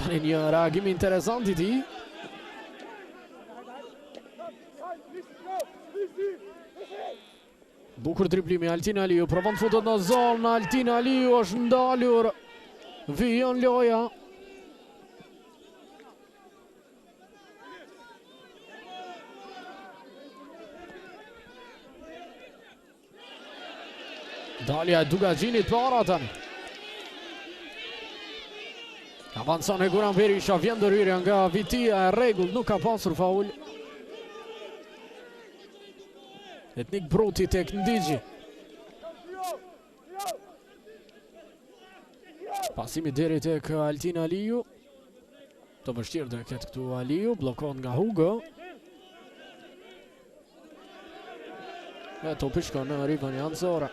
Tani një reagim interesant I tij. Bukur driblimi Altin Aliu, provon të futet në zonë, Altin Aliu është ndalur. Vijon loja. Dalja e Dugaxhinit para tani. Avanzon e Guran Berisha, vjen ndërhyrja nga Vitia, e rregull, nuk ka pasur faul. Etnik Bruti tek Ndigji. Pasimi deri tek Altin Aliu. Të vështirë do ketë këtu Aliu, blokon nga Hugo. E topi shkon në Rivan Jansora.